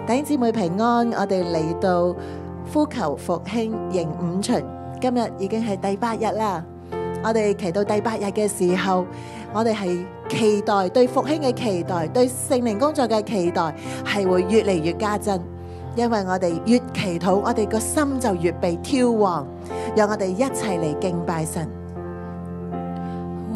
弟兄姊妹平安，我哋嚟到呼求復興迎五旬，今日已經係第8日啦。我哋祈到第8日嘅時候，我哋係期待對復興嘅期待，對聖靈工作嘅期待係會越嚟越加增，因為我哋越祈禱，我哋個心就越被挑旺。讓我哋一齊嚟敬拜神。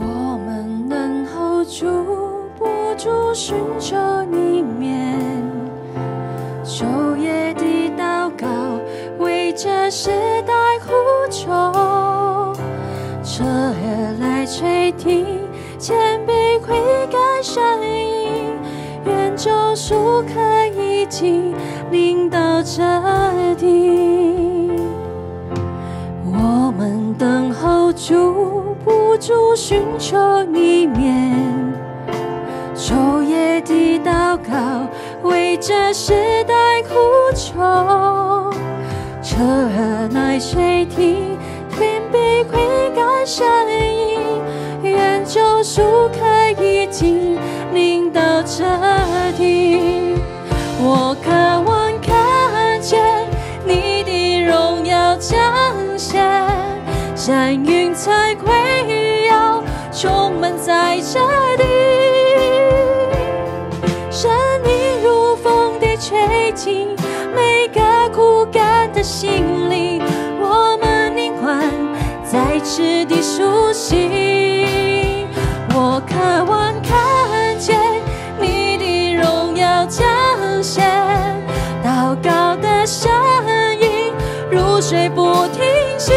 我們能 hold 住不住尋求你面，晝夜的禱告，為這時代呼求，徹夜來垂聽謙卑悔改聲音，願救贖可以經臨到這地。我們等候主不住尋求你面，晝夜的禱告，為這時代呼求，徹夜來垂聽謙卑悔改聲音，願救贖可以經臨到這地。我渴望看見你的榮耀彰顯，山雲彩輝耀充滿在這地，生命如風地吹進每個枯乾的心裡，我們靈魂在此地甦醒。我渴望看見你的榮耀彰顯，禱告的聲音如水不停息，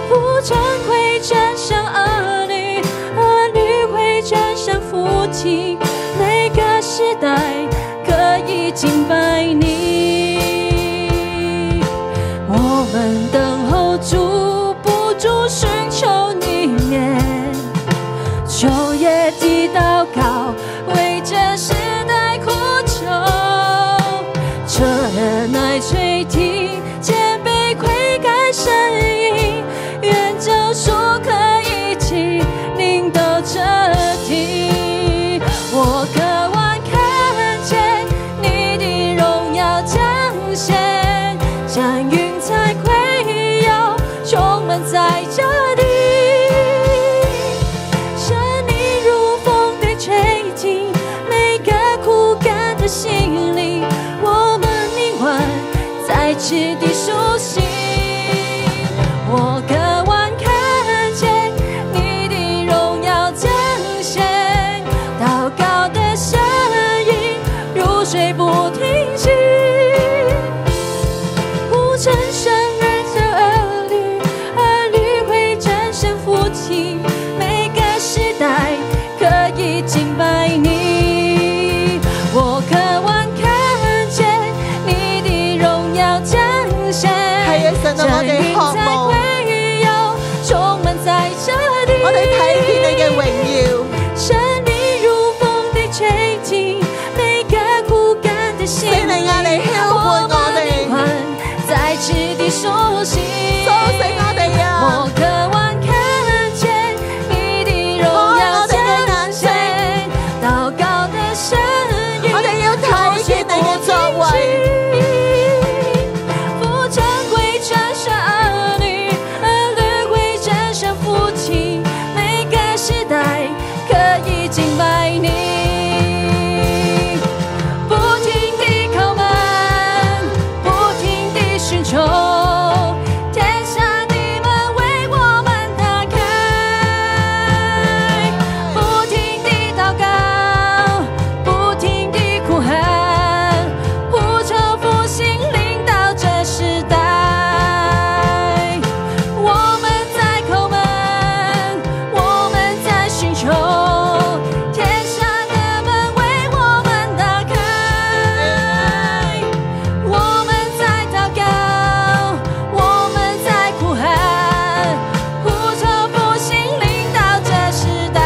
父權會轉向兒女，兒女會轉向父親，每個時代可以敬拜你。我們等候主不住尋求你面，晝夜的禱告，為這時代呼求，徹夜來垂聽謙卑悔改聲音，願救贖可以經臨到這地。我渴望看見你的榮耀彰顯，像雲彩輝耀充滿在這地，生命如風地吹進每個枯乾的心裡，我們靈魂在此地甦醒。我渴望看見你的榮耀彰顯，禱告的聲音如水不停息，父轉向兒女，兒女會轉向父親，每個時代可以敬拜你。我渴望看見你的榮耀彰顯，係啊，神啊，我哋渴望，充滿在這地，我哋睇見你嘅榮耀。生命如風地吹進每個枯乾的心裡，聖靈啊，你澆灌我哋，靈魂在此地甦醒，甦醒我哋啊！我渴望看見你的榮耀彰顯，禱告的聲音，我哋要睇見你嘅作為。父權會轉向兒女，兒女會轉向父親，每個時代可以敬拜你。不停地叩門，不停地尋求，天上的門為我們打開，不停地禱告，不停地呼喊，呼求復興臨到這時代。我們在叩門，我們在尋求，天上的門為我們打開，我們在禱告，我們在呼喊，呼求復興臨到這時代。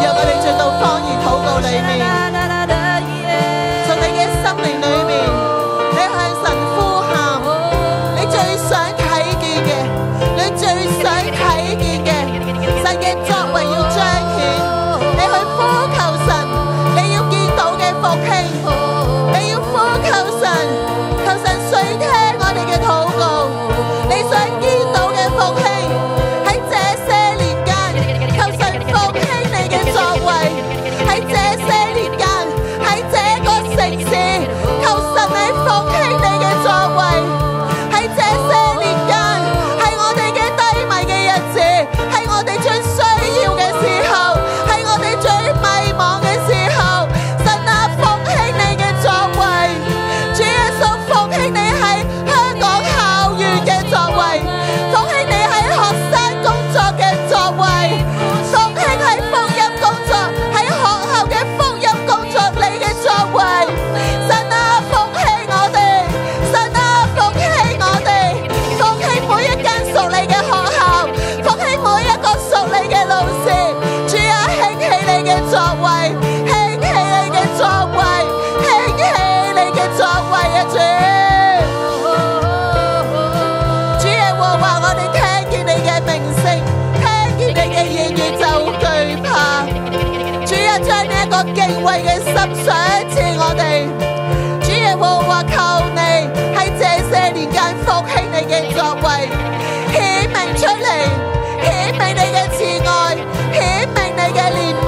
讓我哋進到方言禱告裏面，在你嘅心靈裏面，你向神呼喊，你最想睇見嘅，你最想睇見嘅。敬畏嘅心賞賜我哋。主耶和華，求你喺這些年間復興你嘅作為，顯明出嚟，顯明你嘅慈愛，顯明你嘅憐憫。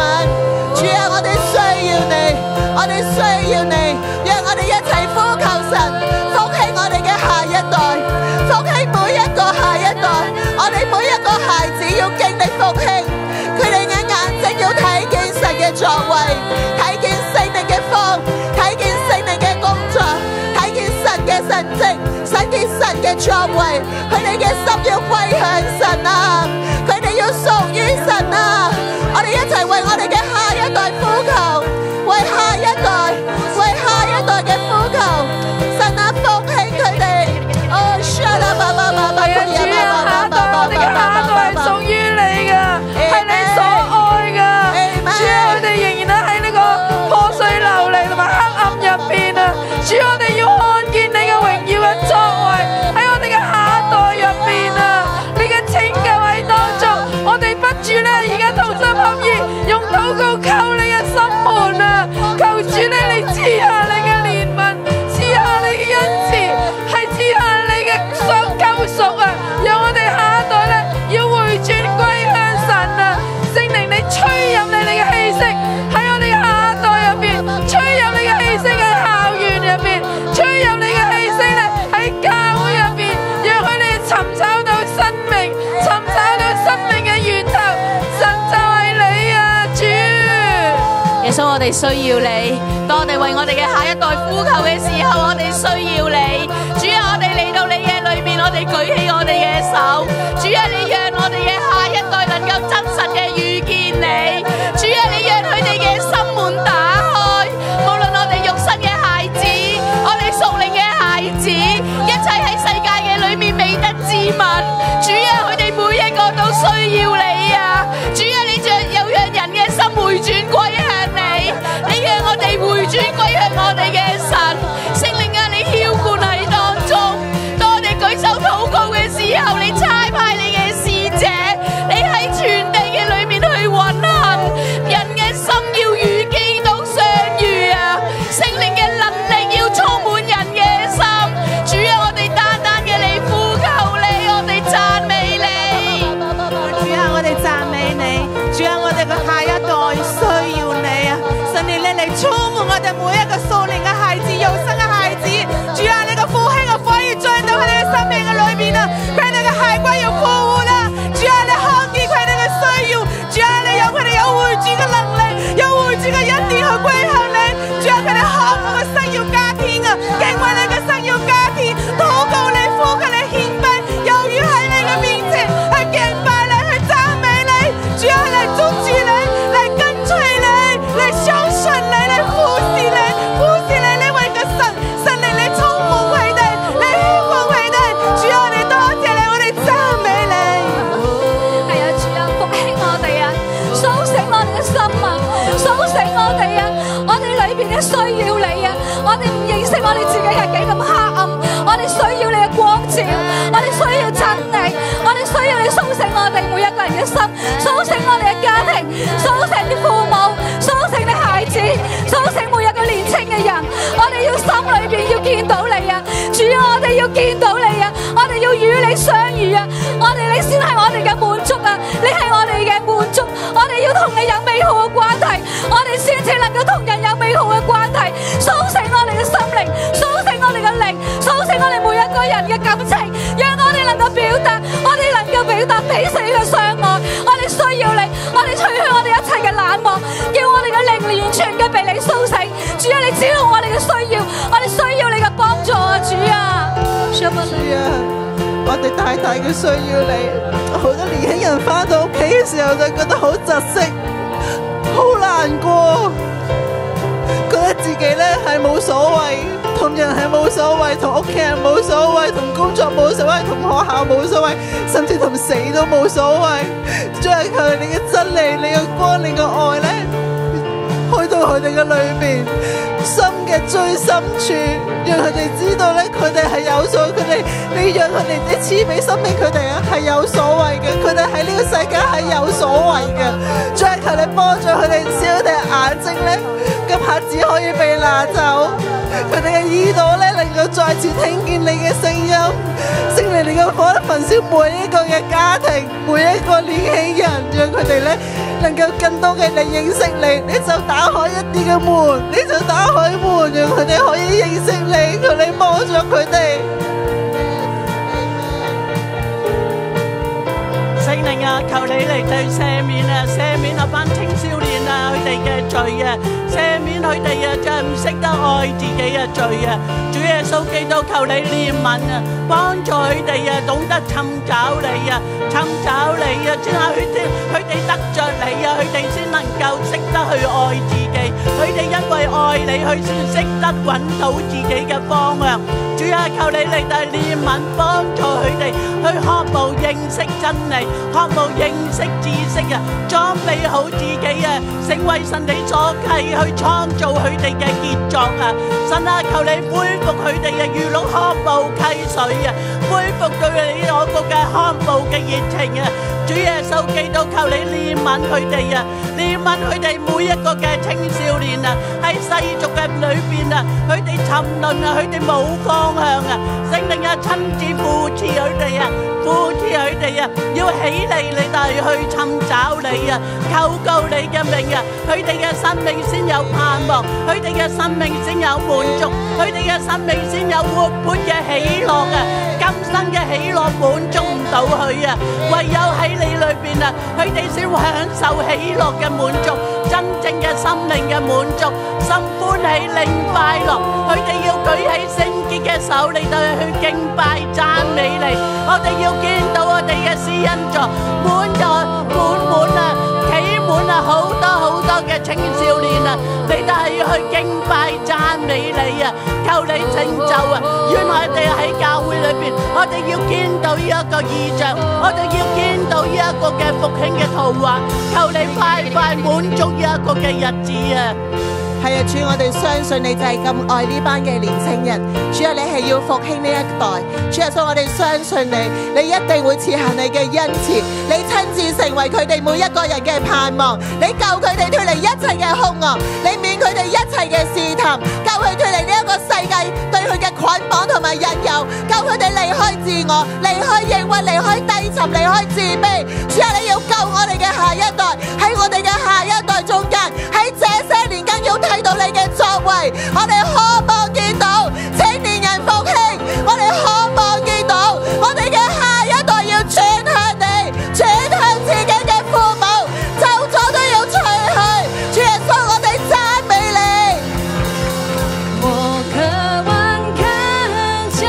主啊，我哋需要你，我哋需要你，讓我哋一齊呼求神，復興我哋嘅下一代，復興每一個下一代。我哋每一個孩子要經歷復興，佢哋嘅眼睛要睇見神嘅作為，睇見聖靈嘅風，睇見聖靈嘅工作，睇見神嘅神蹟，睇見神嘅作為。佢哋嘅心要歸向神啊，佢哋要屬於神啊。我哋一齊為我哋嘅下一代呼求，為下一代，為下一代嘅呼求。神啊，復興佢哋。哦，主啊，我哋嘅下一代係屬於你嘅，係你所愛嘅。主啊，我哋仍然喺呢個破碎流離同埋黑暗入邊啊！主，我哋要看見你嘅榮耀嘅作為喺我哋嘅下一代入邊啊！你嘅拯救喺當中，我哋不住咧，而家同心合意，用禱告求你嘅心門啊！求主咧，你賜下你嘅憐憫，賜下你嘅恩慈，係賜下你嘅救贖啊！讓我哋下一代咧要回轉歸向神啊！聖靈，你吹入你嘅氣息喺我哋嘅下一代入邊，吹入你嘅氣息喺校園入邊，吹入你嘅氣息咧喺教會入邊，讓佢哋尋找到生命，尋找到生命嘅源頭，神就係你啊！主耶穌，我哋需要你。當我哋為我哋嘅下一代呼求嘅時候，我哋需要你。主啊，我哋嚟到你嘅裏面，我哋舉起我哋嘅手。主啊，你讓我哋嘅下一代能夠真實嘅遇見你。主啊，你讓佢哋嘅心門打開。無論我哋肉身嘅孩子，我哋屬靈嘅孩子，一切喺世界嘅裏面未得自問。主啊，佢哋每一個都需要你啊！主啊，你又讓人嘅心回轉歸向你，你讓我哋回轉歸向我哋嘅神。聖靈啊，你澆灌喺當中。當我哋舉手禱告嘅時候，你差派你嘅使者，你喺全地嘅裏面去運行，人嘅心要遇見到相遇啊！聖靈嘅能力要充滿人嘅心。主啊，我哋單單嘅嚟呼求你，我哋讚美你。主啊，我哋讚美你。主啊，我哋嘅下一代需要你啊！神你嚟充滿我哋每一個屬靈嘅孩子、肉身嘅孩子。主啊，你嘅復興嘅火要進到佢哋嘅生命嘅裏邊啊！佢哋嘅骸骨要復活啦！主啊，你看見佢哋嘅需要。主啊，你讓佢哋有回轉嘅能力，有回轉嘅恩典去歸向你。主啊，佢哋渴慕嘅心要加添啊！敬畏你嘅心要加添，禱告你、呼求你、獻拜，猶如喺你嘅面前去敬拜你、去讚美你。主啊，嚟捉住你，嚟跟隨你，嚟相信你，嚟服侍你，服侍你呢位嘅神，神靈你充滿佢哋，你希望佢哋。主啊，我哋多謝你，我哋讚美你。係啊，主啊，復興我哋啊，甦醒我哋嘅心啊，甦醒我哋啊，我哋裏邊嘅需要你啊，我哋唔認識我哋自己係幾咁黑暗，我哋需要你嘅光照，我哋需要真理，我哋需要你甦醒我哋每一個人嘅心，甦醒我哋嘅家庭，甦醒啲父母，甦醒啲孩子，甦醒每一個年輕嘅人，我哋要心裏邊要見到你啊，主啊，我哋要見到你啊，我哋要與你相遇啊，你先係我哋嘅滿足啊，你係我哋嘅滿足，我哋要同你有美好嘅關係，我哋先至能夠同人有美好嘅關係，甦醒我哋嘅心靈，甦醒我哋嘅靈，甦醒我哋每一個人嘅感情，讓我哋能夠表達，我哋能夠表達彼此嘅相愛，我哋需要你，我哋除去我哋一切嘅冷漠，叫我哋嘅靈完全嘅被你甦醒，主啊，你知道我哋嘅需要，我哋需要你嘅幫助啊，主啊，主啊，我哋大大嘅需要你。好多年輕人返到屋企嘅時候就覺得好窒息，好難過，覺得自己咧係冇所謂，同人係冇所謂，同屋企人冇所謂，同工作冇所謂，同學校冇所謂，甚至同死都冇所謂。主啊，求你嘅真理、你嘅光、你嘅愛咧，去到到佢哋嘅裏邊心嘅最深處，讓佢哋知道咧，佢哋係有所，你讓佢哋你賜俾生命佢哋係有所謂嘅，佢哋喺呢個世界係有所謂嘅。主啊，求你幫助佢哋，使佢哋眼睛咧，今下只可以被拿走，佢哋嘅耳朵咧能夠再次聽見你嘅聲音。聖靈你嘅火焚燒每一個嘅家庭，每一個年輕人，讓佢哋咧能夠更多嘅嚟認識你。你就打開一啲嘅門，你就打開門，讓佢哋可以認識你，求你幫助佢哋。聖靈啊，求你嚟對赦免啊，赦免啊班青少年啊，佢哋嘅罪啊，赦免佢哋啊，就係唔識得愛自己嘅罪啊。主耶穌基督，求你憐憫啊，幫助佢哋啊，懂得尋找你啊，尋找你啊，只係佢哋得着你啊，佢哋先能夠識得去愛自己。佢哋因為愛你，佢先識得揾到自己嘅方向。主啊，求你嚟到憐憫，幫助佢哋去渴慕認識真理，渴慕認識知識啊，裝備好自己啊，成為神你所契去創造佢哋嘅傑作啊！神啊，求你恢復佢哋嘅如鹿渴慕溪水啊，恢復對你嗰個嘅渴慕嘅熱情啊！主耶穌基督，求你憐憫佢哋啊，憐憫佢哋每一個嘅青少年啊，喺世俗嘅裏邊啊，佢哋沉淪啊，佢哋冇方向啊！聖靈啊，親自扶持佢哋啊，扶持佢哋啊，要起嚟你哋去尋找你啊，求告你嘅名啊，佢哋嘅生命先有盼望，佢哋嘅生命先有滿足，佢哋嘅生命先有活潑嘅喜樂啊！今生嘅喜樂滿足唔到佢啊，唯有喺你裏邊啊，佢哋先會享受喜樂嘅滿足，真正嘅心靈嘅滿足，心歡喜靈快樂。佢哋要舉起聖潔嘅手嚟到去敬拜讚美你。我哋要見到我哋嘅施恩座滿啊，企滿啊好多嘅青少年啊，你都係要去敬拜讚美你啊，求你成就啊！原來我哋喺教會裏邊，我哋要見到呢一個異象，我哋要見到呢一個嘅復興嘅圖畫，求你快滿足呢一個嘅日子啊！係啊，主，我哋相信你就係咁愛呢班嘅年青人。主啊，你係要復興呢一代。主啊，所以我哋相信你，你一定會賜下你嘅恩慈，你親自成為佢哋每一個人嘅盼望，你救佢哋脫離一切嘅兇惡，你免佢哋一切嘅試探，救佢脫離呢一個世界對佢嘅捆綁同埋引誘，救佢哋離開自我，離開抑鬱，離開低沉，離開自卑。主啊，你要救我哋嘅下一代，喺我哋嘅下一代中間，喺這些年間要睇到你嘅作為，我哋渴望見到青年人復興，我哋渴望見到我哋嘅下一代要轉向你，轉向自己嘅父母，咒詛都要除去。主耶穌，我哋讚美你。我渴望看見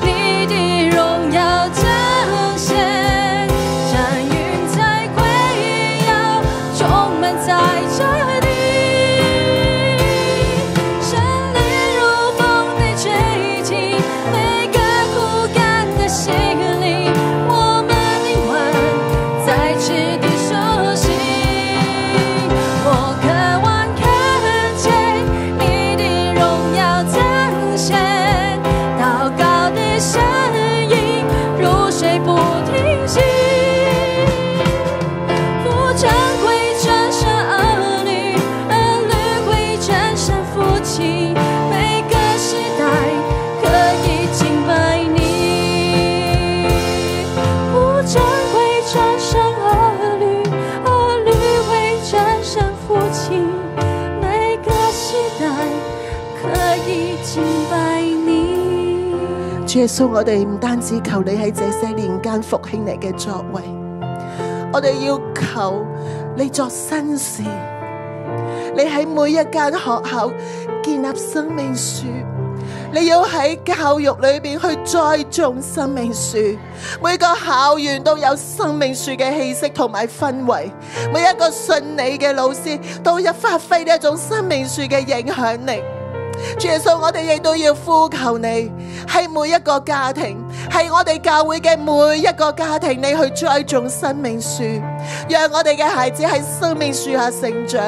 你的榮耀彰顯，山雲在圍繞，充滿在這地。主耶穌，我哋唔單止求你喺這些年間復興你嘅作為，我哋要求你作新事，你喺每一間學校建立生命樹，你要喺教育裏邊去栽種生命樹，每個校園都有生命樹嘅氣息同埋氛圍，每一個信你嘅老師都有發揮呢一種生命樹嘅影響力。主耶穌，我哋亦都要呼求你，喺每一個家庭，喺我哋教會嘅每一個家庭，你去栽種生命樹，讓我哋嘅孩子喺生命樹下成長，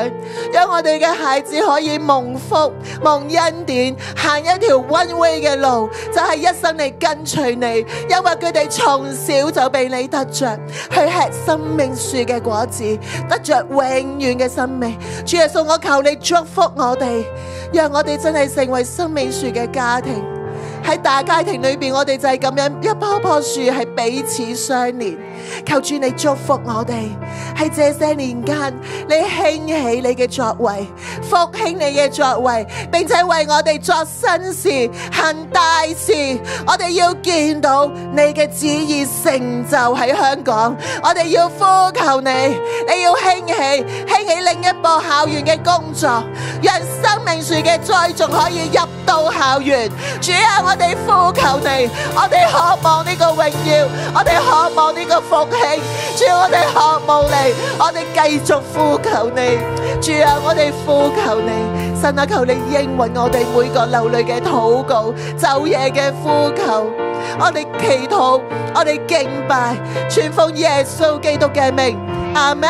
讓我哋嘅孩子可以蒙福、蒙恩典，行一條溫威嘅路，就係一生嚟跟隨你，因為佢哋從小就被你得着，去吃生命樹嘅果子，得着永遠嘅生命。主耶穌，我求你祝福我哋，讓我哋真係成為生命樹嘅家庭。喺大家庭裏邊，我哋就係咁樣一棵棵樹，係彼此相連。求主你祝福我哋，喺這些年間，你興起你嘅作為，復興你嘅作為，並且為我哋作新事、行大事。我哋要見到你嘅旨意成就喺香港，我哋要呼求你，你要興起另一部校園嘅工作，讓生命樹嘅栽種可以入到校園。主啊，我哋呼求你，我哋渴望呢個榮耀，我哋渴望呢個復興。主啊，我哋渴望你，我哋繼續呼求你。主啊，我哋呼求你，神啊，求你應允我哋每個流淚嘅禱告，晝夜嘅呼求。我哋祈禱，我哋敬拜，全奉耶穌基督嘅名。阿們，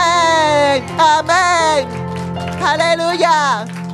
阿們，哈利路亞。